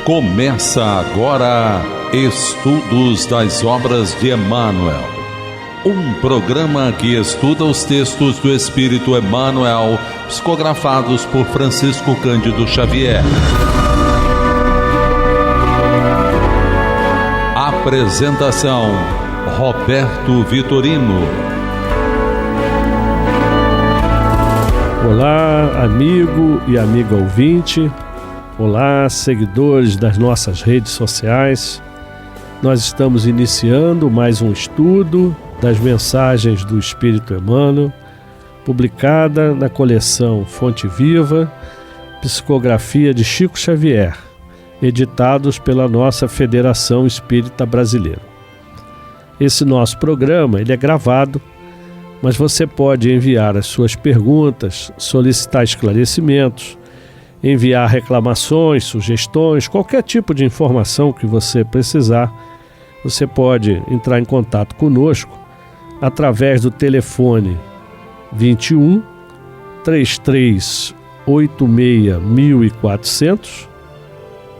Começa agora Estudos das Obras de Emmanuel, um programa que estuda os textos do Espírito Emmanuel, psicografados por Francisco Cândido Xavier. Apresentação: Roberto Vitorino. Olá, amigo e amiga ouvinte. Olá, seguidores das nossas redes sociais. Nós estamos iniciando mais um estudo das mensagens do Espírito Emmanuel, publicada na coleção Fonte Viva, Psicografia de Chico Xavier, editados pela nossa Federação Espírita Brasileira. Esse nosso programa ele é gravado, mas você pode enviar as suas perguntas, solicitar esclarecimentos, enviar reclamações, sugestões, qualquer tipo de informação que você precisar. Você pode entrar em contato conosco através do telefone 21 3386 1400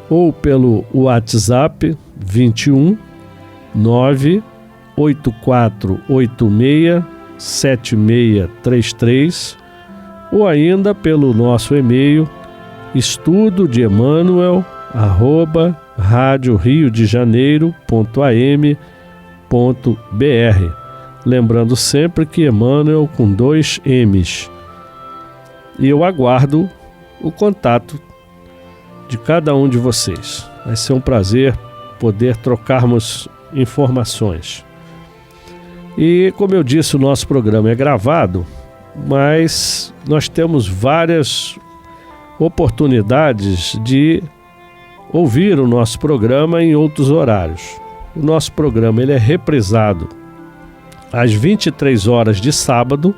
ou pelo WhatsApp 21 98486 7633 ou ainda pelo nosso e-mail estudo-de-emmanuel@riodejaneiro.am.br. Lembrando sempre que Emmanuel com 2 M's. E eu aguardo o contato de cada um de vocês. Vai ser um prazer poder trocarmos informações. E como eu disse, o nosso programa é gravado, mas nós temos várias oportunidades de ouvir o nosso programa em outros horários. O nosso programa ele é reprisado às 23 horas de sábado,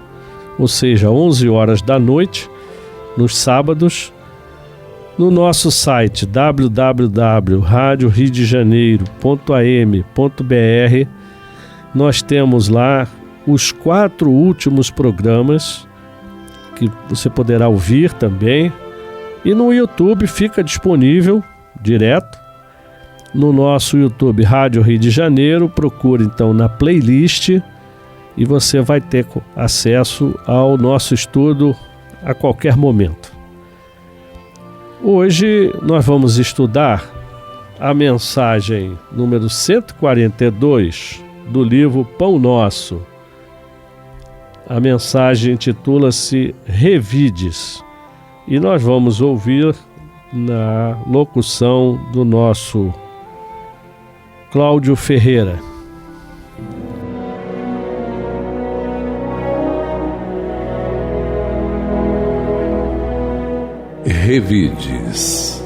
ou seja, 11 horas da noite, nos sábados, no nosso site www.radioriodejaneiro.am.br. Nós temos lá os 4 últimos programas que você poderá ouvir também. E no YouTube fica disponível direto no nosso YouTube Rádio Rio de Janeiro. Procure então na playlist e você vai ter acesso ao nosso estudo a qualquer momento. Hoje nós vamos estudar a mensagem número 142 do livro Pão Nosso. A mensagem intitula-se Revides. E nós vamos ouvir na locução do nosso Cláudio Ferreira. Revides.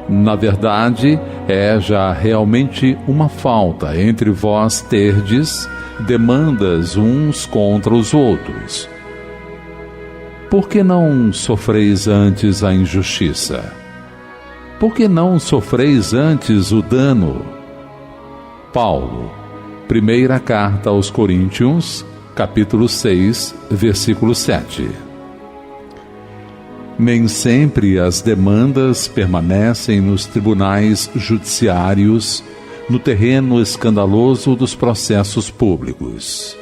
Na verdade, é já realmente uma falta entre vós terdes demandas uns contra os outros. Por que não sofreis antes a injustiça? Por que não sofreis antes o dano? Paulo, primeira carta aos Coríntios, capítulo 6, versículo 7. Nem sempre as demandas permanecem nos tribunais judiciários, no terreno escandaloso dos processos públicos.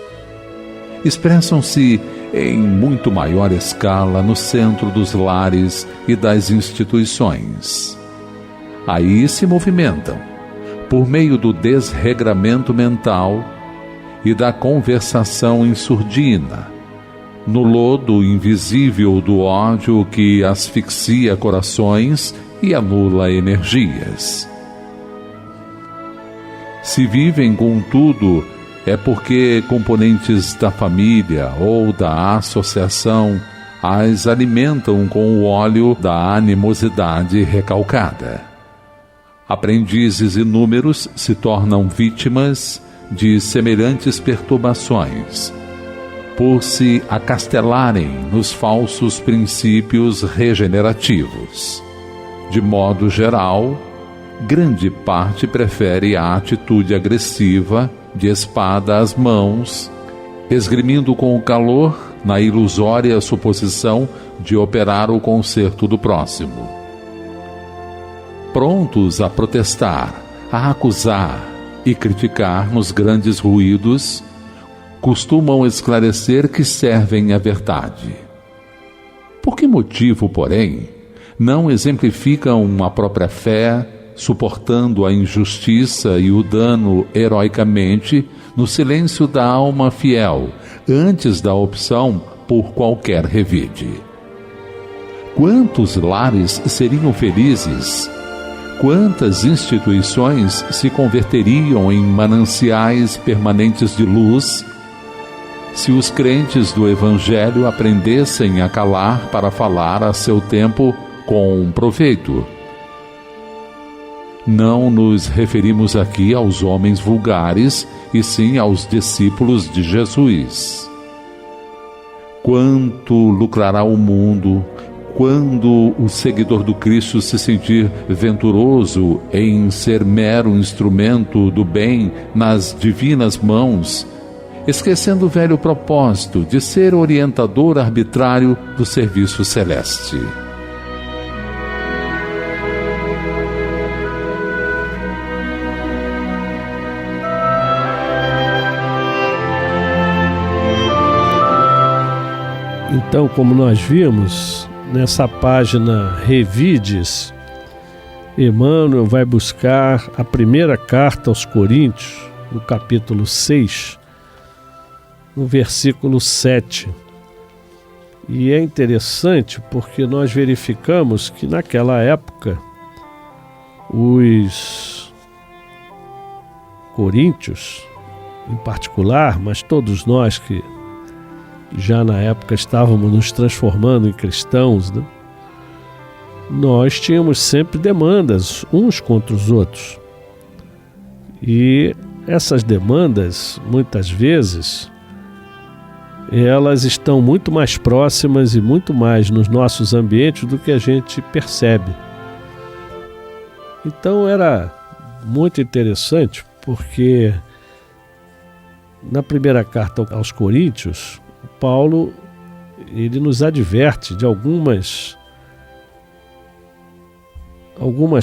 Expressam-se em muito maior escala no centro dos lares e das instituições. Aí se movimentam, por meio do desregramento mental e da conversação em surdina, no lodo invisível do ódio que asfixia corações e anula energias. Se vivem, contudo, é porque componentes da família ou da associação as alimentam com o óleo da animosidade recalcada. Aprendizes inúmeros se tornam vítimas de semelhantes perturbações, por se acastelarem nos falsos princípios regenerativos. De modo geral, grande parte prefere a atitude agressiva de espada às mãos, esgrimindo com o calor na ilusória suposição de operar o conserto do próximo. prontos a protestar, a acusar e criticar nos grandes ruídos, costumam esclarecer que servem à verdade. Por que motivo, porém, não exemplificam a própria fé, suportando a injustiça e o dano heroicamente no silêncio da alma fiel, antes da opção por qualquer revide? Quantos lares seriam felizes? Quantas instituições se converteriam em mananciais permanentes de luz se os crentes do Evangelho aprendessem a calar para falar a seu tempo com proveito? Não nos referimos aqui aos homens vulgares, e sim aos discípulos de Jesus. Quanto lucrará o mundo quando o seguidor do Cristo se sentir venturoso em ser mero instrumento do bem nas divinas mãos, esquecendo o velho propósito de ser orientador arbitrário do serviço celeste? Então, como nós vimos, nessa página Revides, Emmanuel vai buscar a primeira carta aos Coríntios, no capítulo 6, no versículo 7. E é interessante porque nós verificamos que naquela época os coríntios, em particular, mas todos nós que já na época estávamos nos transformando em cristãos, né? Nós tínhamos sempre demandas uns contra os outros. E essas demandas, muitas vezes, elas estão muito mais próximas e muito mais nos nossos ambientes do que a gente percebe. Então era muito interessante porque na primeira carta aos Coríntios, Paulo, ele nos adverte de algumas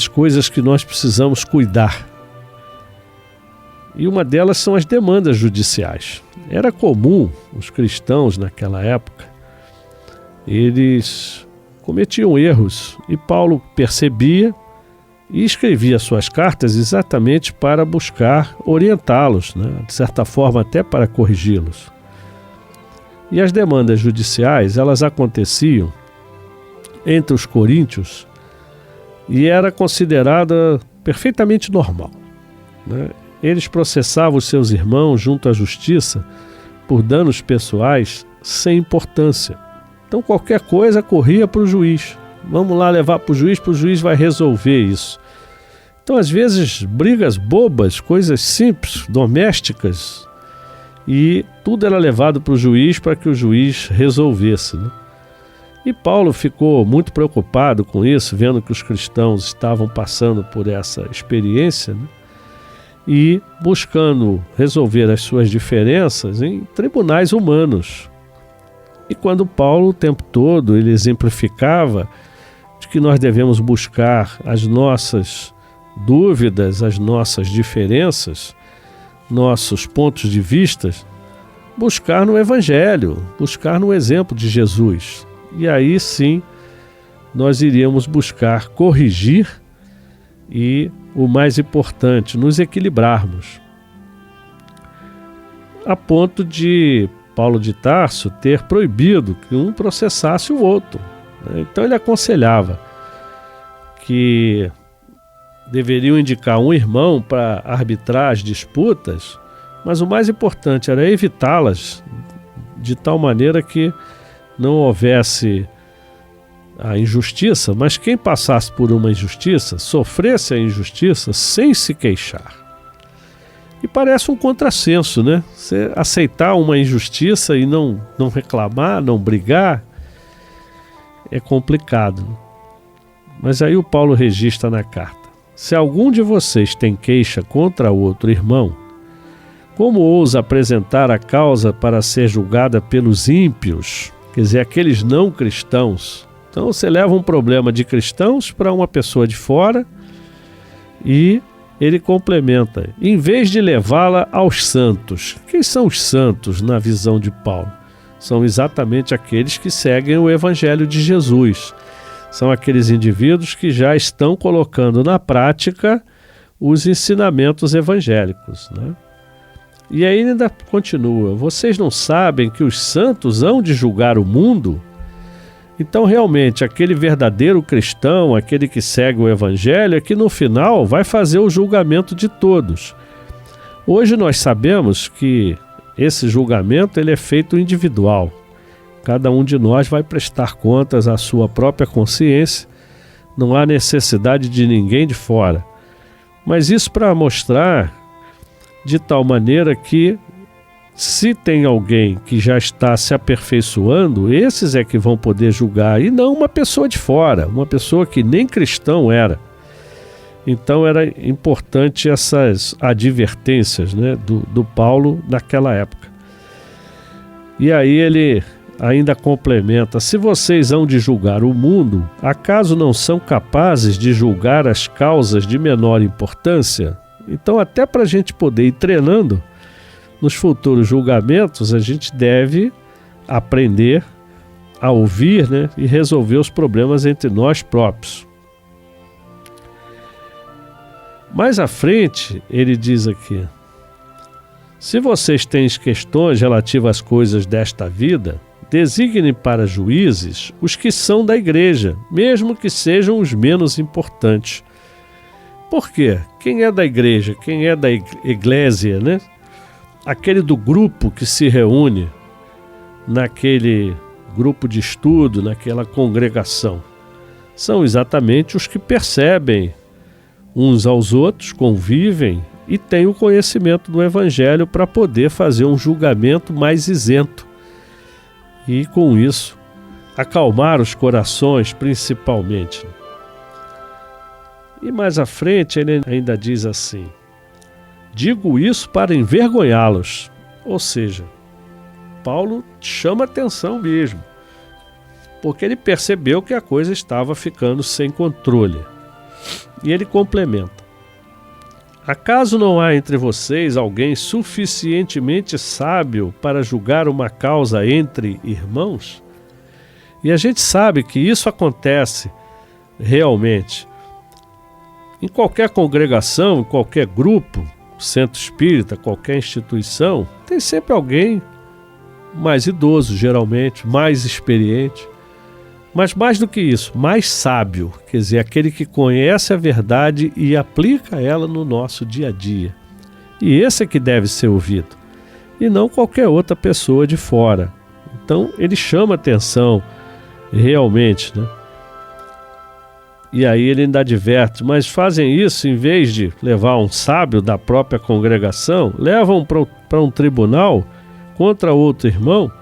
coisas que nós precisamos cuidar. E uma delas são as demandas judiciais. Era comum os cristãos naquela época, eles cometiam erros e Paulo percebia e escrevia suas cartas exatamente para buscar orientá-los, né? De certa forma até para corrigi-los. E as demandas judiciais, elas aconteciam entre os coríntios e era considerada perfeitamente normal, né? Eles processavam os seus irmãos junto à justiça por danos pessoais sem importância. Então qualquer coisa corria para o juiz. Vamos lá levar para o juiz vai resolver isso. Então às vezes brigas bobas, coisas simples, domésticas, e tudo era levado para o juiz para que o juiz resolvesse, né? E Paulo ficou muito preocupado com isso, vendo que os cristãos estavam passando por essa experiência, né? E buscando resolver as suas diferenças em tribunais humanos. E quando Paulo o tempo todo ele exemplificava de que nós devemos buscar as nossas dúvidas, as nossas diferenças, nossos pontos de vista, buscar no Evangelho, buscar no exemplo de Jesus. E aí sim, nós iríamos buscar corrigir e, o mais importante, nos equilibrarmos. A ponto de Paulo de Tarso ter proibido que um processasse o outro, né? Então ele aconselhava que deveriam indicar um irmão para arbitrar as disputas, mas o mais importante era evitá-las de tal maneira que não houvesse a injustiça, mas quem passasse por uma injustiça, sofresse a injustiça sem se queixar. E parece um contrassenso, né? Você aceitar uma injustiça e não reclamar, não brigar, é complicado. Mas aí o Paulo registra na carta: se algum de vocês tem queixa contra outro irmão, como ousa apresentar a causa para ser julgada pelos ímpios, quer dizer, aqueles não cristãos? Então você leva um problema de cristãos para uma pessoa de fora E ele complementa, em vez de levá-la aos santos. Quem são os santos na visão de Paulo? São exatamente aqueles que seguem o Evangelho de Jesus. São aqueles indivíduos que já estão colocando na prática os ensinamentos evangélicos, né? E aí ainda continua, vocês não sabem que os santos hão de julgar o mundo? Então realmente aquele verdadeiro cristão, aquele que segue o Evangelho, é que no final vai fazer o julgamento de todos. Hoje nós sabemos que esse julgamento ele é feito individual. Cada um de nós vai prestar contas à sua própria consciência, não há necessidade de ninguém de fora. Mas isso para mostrar de tal maneira que, se tem alguém que já está se aperfeiçoando, esses é que vão poder julgar, e não uma pessoa de fora, uma pessoa que nem cristão era. Então era importante essas advertências, né, do Paulo naquela época. E aí ele ainda complementa, se vocês hão de julgar o mundo, acaso não são capazes de julgar as causas de menor importância? Então até para a gente poder ir treinando, nos futuros julgamentos a gente deve aprender a ouvir, né, e resolver os problemas entre nós próprios. Mais à frente, ele diz aqui, se vocês têm questões relativas às coisas desta vida, designem para juízes os que são da igreja, mesmo que sejam os menos importantes. Por quê? Quem é da igreja? Quem é da eclésia, né? Aquele do grupo que se reúne naquele grupo de estudo, naquela congregação. São exatamente os que percebem uns aos outros, convivem e têm o conhecimento do Evangelho para poder fazer um julgamento mais isento. E com isso, acalmar os corações principalmente. E mais à frente ele ainda diz assim, digo isso para envergonhá-los. Ou seja, Paulo chama atenção mesmo, porque ele percebeu que a coisa estava ficando sem controle. E ele complementa, acaso não há entre vocês alguém suficientemente sábio para julgar uma causa entre irmãos? E a gente sabe que isso acontece realmente. Em qualquer congregação, em qualquer grupo, centro espírita, qualquer instituição, tem sempre alguém mais idoso, geralmente, mais experiente. Mas mais do que isso, mais sábio, quer dizer, aquele que conhece a verdade e aplica ela no nosso dia a dia. E esse é que deve ser ouvido, e não qualquer outra pessoa de fora. Então ele chama atenção realmente, né? E aí ele ainda adverte, mas fazem isso em vez de levar um sábio da própria congregação, levam para um tribunal contra outro irmão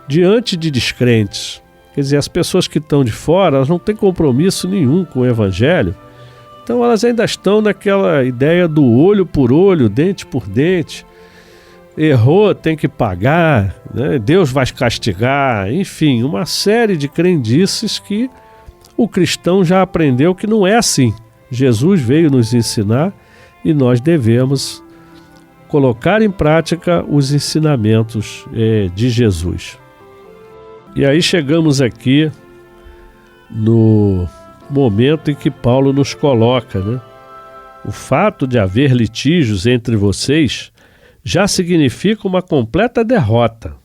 diante de descrentes. Quer dizer, as pessoas que estão de fora, elas não têm compromisso nenhum com o Evangelho, então elas ainda estão naquela ideia do olho por olho, dente por dente. Errou, tem que pagar, né? Deus vai castigar, enfim, uma série de crendices que o cristão já aprendeu que não é assim. Jesus veio nos ensinar e nós devemos colocar em prática os ensinamentos de Jesus. E aí chegamos aqui no momento em que Paulo nos coloca, né? O fato de haver litígios entre vocês já significa uma completa derrota.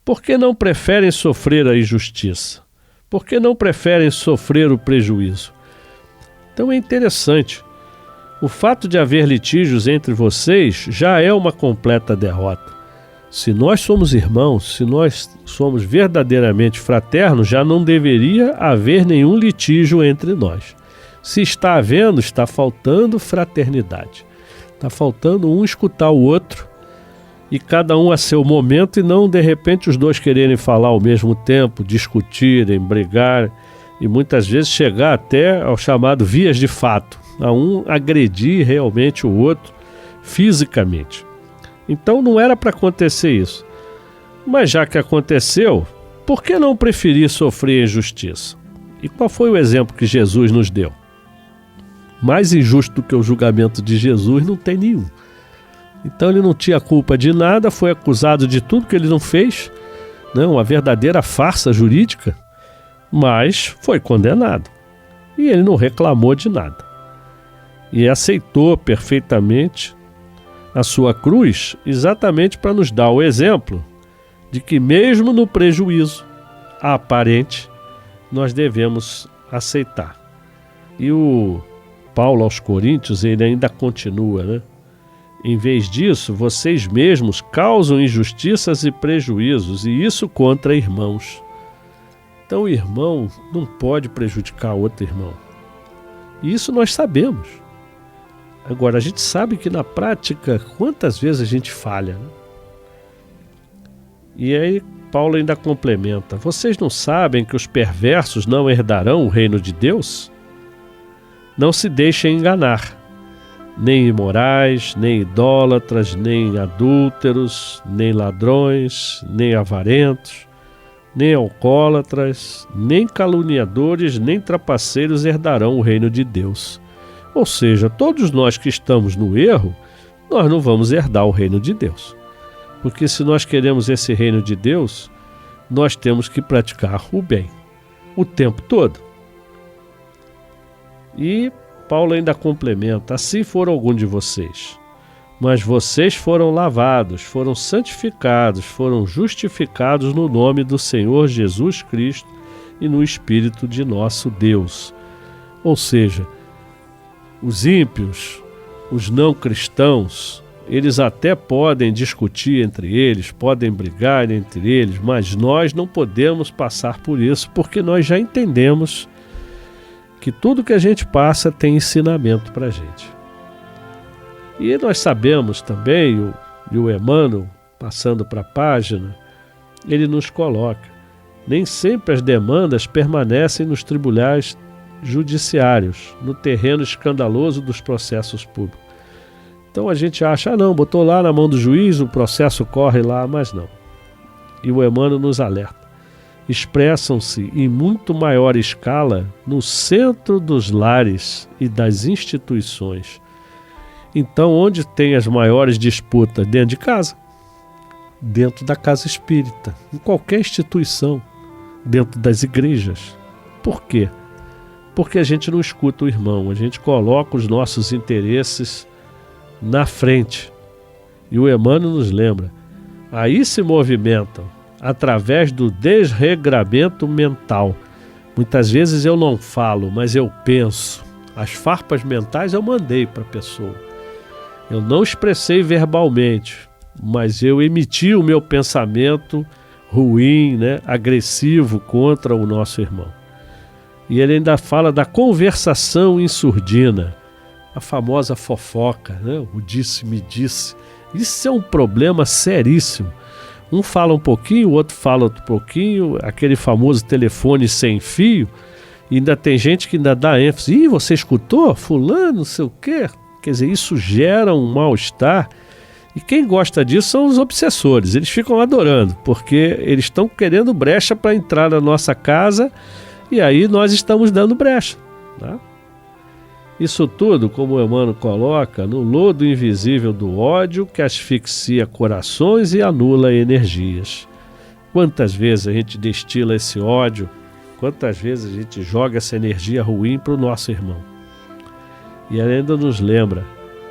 Por que não preferem sofrer a injustiça? Por que não preferem sofrer o prejuízo? Então é interessante. O fato de haver litígios entre vocês já é uma completa derrota. Se nós somos irmãos, se nós somos verdadeiramente fraternos, já não deveria haver nenhum litígio entre nós. Se está havendo, está faltando fraternidade. Está faltando um escutar o outro e cada um a seu momento, e não de repente os dois quererem falar ao mesmo tempo, discutirem, brigar e muitas vezes chegar até ao chamado vias de fato, a um agredir realmente o outro fisicamente. Então não era para acontecer isso. Mas já que aconteceu, por que não preferir sofrer injustiça? E qual foi o exemplo que Jesus nos deu? Mais injusto do que o julgamento de Jesus não tem nenhum. Então ele não tinha culpa de nada, foi acusado de tudo que ele não fez, né? Uma verdadeira farsa jurídica, mas foi condenado. E ele não reclamou de nada. E aceitou perfeitamente a sua cruz, exatamente para nos dar o exemplo de que mesmo no prejuízo aparente, nós devemos aceitar. E o Paulo aos Coríntios, ele ainda continua, né? Em vez disso, vocês mesmos causam injustiças e prejuízos, e isso contra irmãos. Então o irmão não pode prejudicar outro irmão. E isso nós sabemos. Agora, a gente sabe que na prática, quantas vezes a gente falha, né? E aí Paulo ainda complementa: vocês não sabem que os perversos não herdarão o reino de Deus? Não se deixem enganar. Nem imorais, nem idólatras, nem adúlteros, nem ladrões, nem avarentos, nem alcoólatras, nem caluniadores, nem trapaceiros herdarão o reino de Deus. Ou seja, todos nós que estamos no erro, nós não vamos herdar o reino de Deus. Porque se nós queremos esse reino de Deus, nós temos que praticar o bem o tempo todo. E Paulo ainda complementa: assim for algum de vocês, mas vocês foram lavados, foram santificados, foram justificados no nome do Senhor Jesus Cristo e no Espírito de nosso Deus. Ou seja, os ímpios, os não cristãos, eles até podem discutir entre eles, podem brigar entre eles, mas nós não podemos passar por isso, porque nós já entendemos que tudo que a gente passa tem ensinamento para a gente. E nós sabemos também, e o Emmanuel, passando para a página, ele nos coloca: nem sempre as demandas permanecem nos tribunais judiciários, no terreno escandaloso dos processos públicos. Então a gente acha, não, botou lá na mão do juiz, o processo corre lá, mas não. E o Emmanuel nos alerta: expressam-se em muito maior escala no centro dos lares e das instituições. Então, onde tem as maiores disputas? Dentro de casa, dentro da casa espírita, em qualquer instituição, dentro das igrejas. Por quê? Porque a gente não escuta o irmão, a gente coloca os nossos interesses na frente. E o Emmanuel nos lembra: aí se movimentam através do desregramento mental. Muitas vezes eu não falo, mas eu penso. As farpas mentais eu mandei para a pessoa. Eu não expressei verbalmente, mas eu emiti o meu pensamento ruim, né, agressivo contra o nosso irmão. E ele ainda fala da conversação em surdina, a famosa fofoca, né, o disse-me disse. Isso é um problema seríssimo. Um fala um pouquinho, o outro fala outro pouquinho, aquele famoso telefone sem fio, e ainda tem gente que ainda dá ênfase: ih, você escutou? Fulano, não sei o quê. Quer dizer, isso gera um mal-estar, e quem gosta disso são os obsessores. Eles ficam adorando, porque eles estão querendo brecha para entrar na nossa casa, e aí nós estamos dando brecha, tá? Isso tudo, como o Emmanuel coloca, no lodo invisível do ódio que asfixia corações e anula energias. Quantas vezes a gente destila esse ódio, quantas vezes a gente joga essa energia ruim para o nosso irmão. E ainda nos lembra: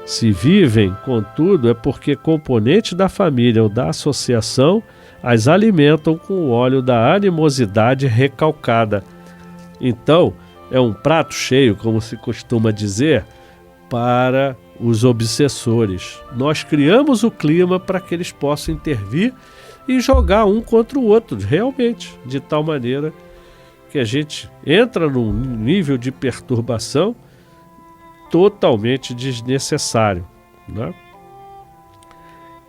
se vivem, contudo, é porque componentes da família ou da associação as alimentam com o óleo da animosidade recalcada. Então, é um prato cheio, como se costuma dizer, para os obsessores. Nós criamos o clima para que eles possam intervir e jogar um contra o outro, realmente, de tal maneira que a gente entra num nível de perturbação totalmente desnecessário, né?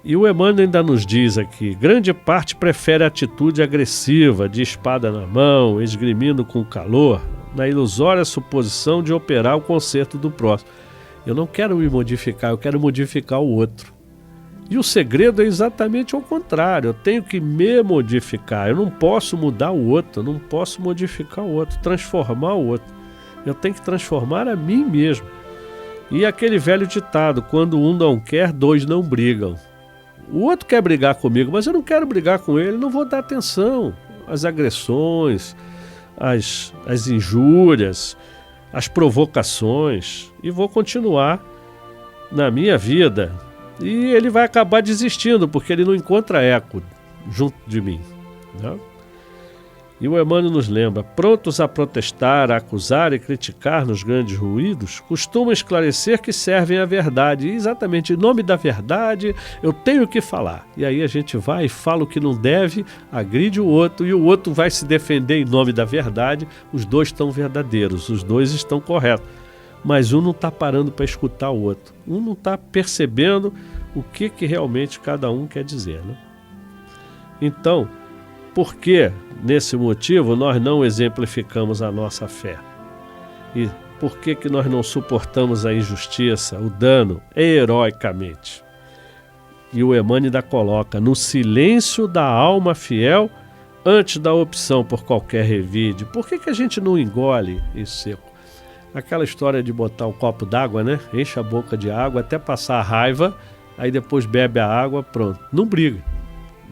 E o Emmanuel ainda nos diz aqui: grande parte prefere a atitude agressiva, de espada na mão, esgrimindo com calor, na ilusória suposição de operar o conserto do próximo. Eu não quero me modificar, eu quero modificar o outro. E o segredo é exatamente ao contrário: eu tenho que me modificar, eu não posso mudar o outro, eu não posso modificar o outro, transformar o outro. Eu tenho que transformar a mim mesmo. E aquele velho ditado, quando um não quer, dois não brigam. O outro quer brigar comigo, mas eu não quero brigar com ele, não vou dar atenção às agressões, às injúrias, às provocações, e vou continuar na minha vida. E ele vai acabar desistindo, porque ele não encontra eco junto de mim, né? E o Emmanuel nos lembra: prontos a protestar, a acusar e criticar nos grandes ruídos, costumam esclarecer que servem à verdade. E exatamente em nome da verdade eu tenho que falar. E aí a gente vai e fala o que não deve, agride o outro, e o outro vai se defender em nome da verdade. Os dois estão verdadeiros, os dois estão corretos. Mas um não está parando para escutar o outro. Um não está percebendo o que realmente cada um quer dizer, né? Então, por que, nesse motivo, nós não exemplificamos a nossa fé? E por que nós não suportamos a injustiça, o dano, heroicamente? E o Emmanuel ainda coloca: no silêncio da alma fiel, antes da opção por qualquer revide. Por que a gente não engole isso seco? Aquela história de botar um copo d'água, né? Enche a boca de água até passar a raiva, aí depois bebe a água, pronto. Não briga.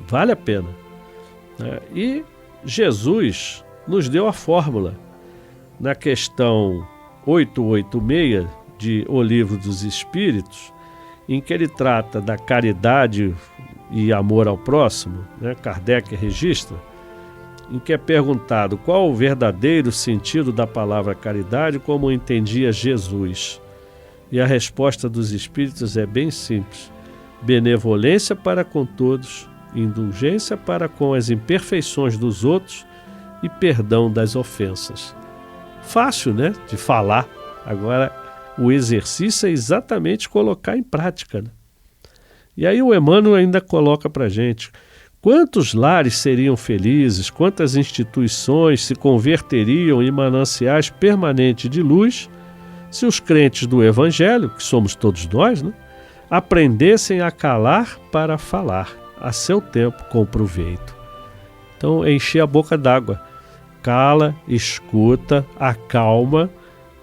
Vale a pena. E Jesus nos deu a fórmula. Na questão 886 de O Livro dos Espíritos, em que ele trata da caridade e amor ao próximo, né? Kardec registra, em que é perguntado qual o verdadeiro sentido da palavra caridade, como entendia Jesus. E a resposta dos Espíritos é bem simples: benevolência para com todos, indulgência para com as imperfeições dos outros e perdão das ofensas. Fácil, né, de falar. Agora, o exercício é exatamente colocar em prática, né? E aí o Emmanuel ainda coloca para a gente: quantos lares seriam felizes, quantas instituições se converteriam em mananciais permanentes de luz, se os crentes do Evangelho, que somos todos nós, né, aprendessem a calar para falar, a seu tempo com proveito. Então, encher a boca d'água. Cala, escuta, acalma,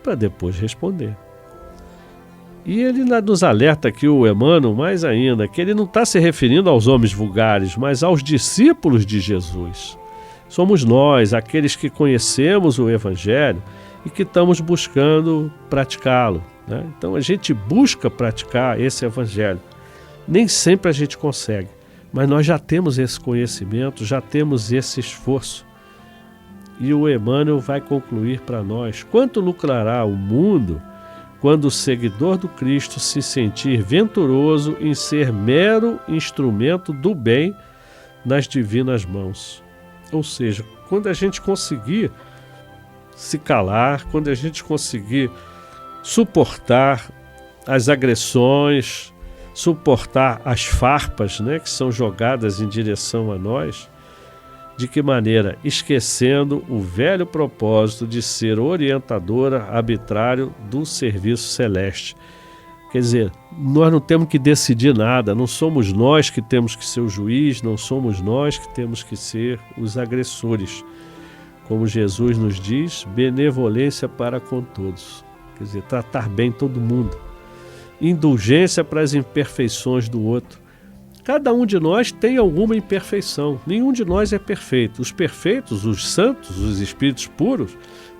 para depois responder. E ele nos alerta aqui, o Emmanuel, mais ainda, que ele não está se referindo aos homens vulgares, mas aos discípulos de Jesus. Somos nós, aqueles que conhecemos o Evangelho e que estamos buscando praticá-lo, né? Então a gente busca praticar esse Evangelho. Nem sempre a gente consegue, mas nós já temos esse conhecimento, já temos esse esforço. E o Emmanuel vai concluir para nós: quanto lucrará o mundo quando o seguidor do Cristo se sentir venturoso em ser mero instrumento do bem nas divinas mãos? Ou seja, quando a gente conseguir se calar, quando a gente conseguir suportar as agressões, suportar as farpas, né, que são jogadas em direção a nós, de que maneira? Esquecendo o velho propósito de ser orientadora arbitrário do serviço celeste. Quer dizer, nós não temos que decidir nada, não somos nós que temos que ser o juiz, não somos nós que temos que ser os agressores. Como Jesus nos diz, benevolência para com todos. Quer dizer, tratar bem todo mundo. Indulgência para as imperfeições do outro. Cada um de nós tem alguma imperfeição. Nenhum de nós é perfeito. Os perfeitos, os santos, os espíritos puros,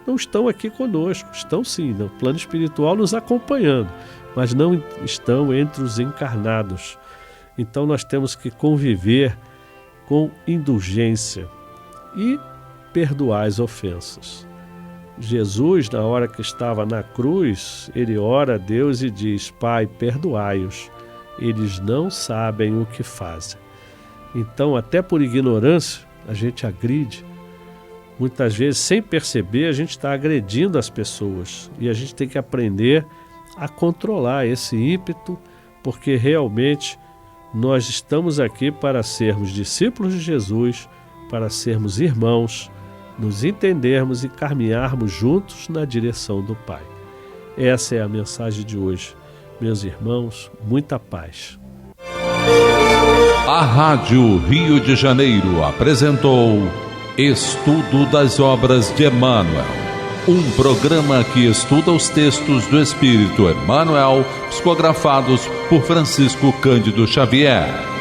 não estão aqui conosco. Estão sim, no plano espiritual nos acompanhando, mas não estão entre os encarnados. Então nós temos que conviver com indulgência e perdoar as ofensas. Jesus, na hora que estava na cruz, ele ora a Deus e diz: Pai, perdoai-os, eles não sabem o que fazem. Então, até por ignorância, a gente agride. Muitas vezes, sem perceber, a gente está agredindo as pessoas. E a gente tem que aprender a controlar esse ímpeto, porque realmente nós estamos aqui para sermos discípulos de Jesus, para sermos irmãos, nos entendermos e caminharmos juntos na direção do Pai. Essa é a mensagem de hoje. Meus irmãos, muita paz. A Rádio Rio de Janeiro apresentou Estudo das Obras de Emmanuel, um programa que estuda os textos do Espírito Emmanuel, psicografados por Francisco Cândido Xavier.